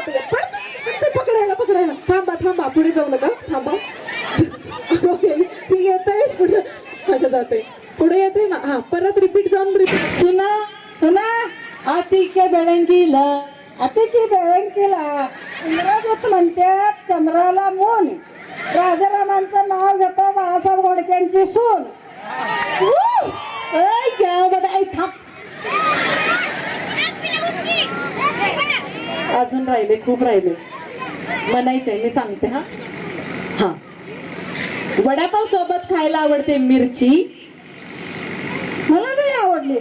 पकडायला पकडायला. थांबा थांबा, पुढे जाऊ नका, थांबा. ठीक येतंय पुढे, माझ्या जाते पुढे येते ना. हा परत रिपीट जाऊन रिपीट. सुना सुना आतिके बेळंगीला आतिके बेळंगीला इंग्रजात म्हणतात चंद्राला मून. राजारामांचं नाव घेतो बाळासाहेब घोडक्यांची सून. अजून राहिले, खूप राहिले. म्हणायचंय, मी सांगते. हा हा वडापाव सोबत खायला आवडते मिरची. मला नाही आवडली.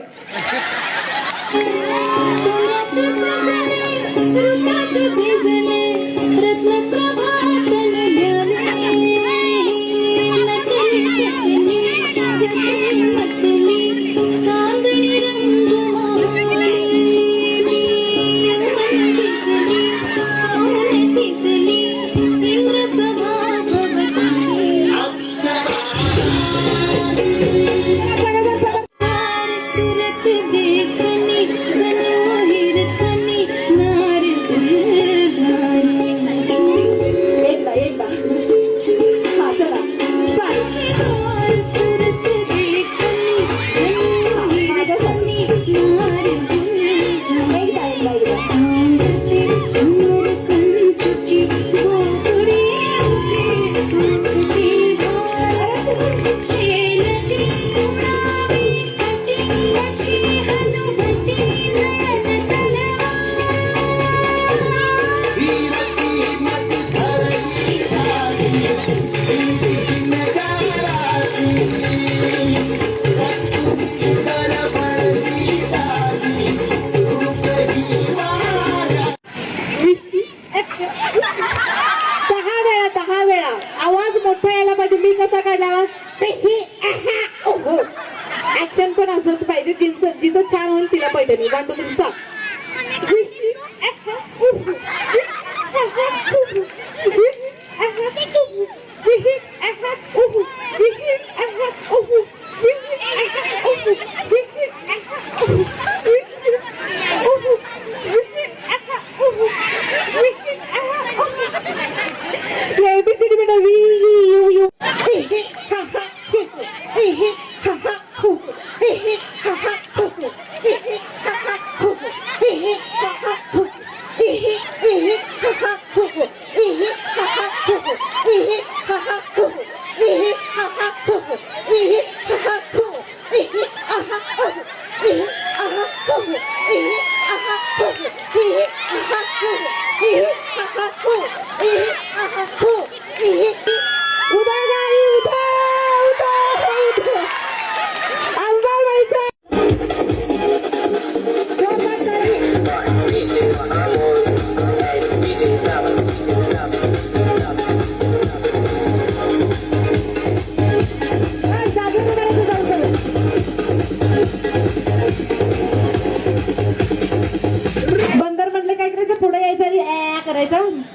ऍक्शन पण असंच पाहिजे. जिचं छान होईल तिला पाहिजे. मी वाटतो तुमचा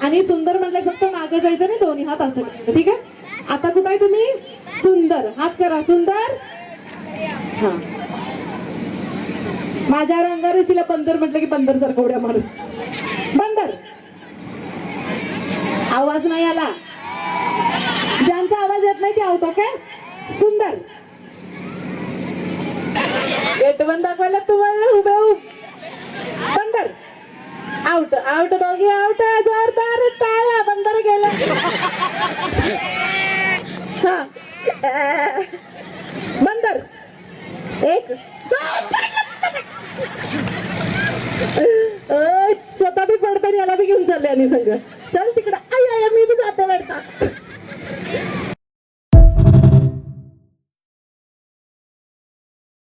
आणि सुंदर म्हटलं फक्त मागे जायचं नाही, दोन्ही हात असं करायचं. ठीक आहे. आता कुठं आहे तुम्ही? सुंदर. हात करा सुंदर. हा माझ्या रंगारशीला बंदर म्हटलं की बंदर सारखं उड्या मारून. बंदर. आवाज नाही आला. ज्यांचा आवाज येत नाही ते आउट. ओके. सुंदर. गेट बंद दाखवायला तुम्हाला उभे उभ. बंदर. आउट. आउट. दोघी आउट. जोरदार टाळ्या. बंदर गेलं. हा बंदर. एक. स्वतः बी पडताना याला बी घेऊन चालले आणि संग. चल तिकडं. आई आई मी बी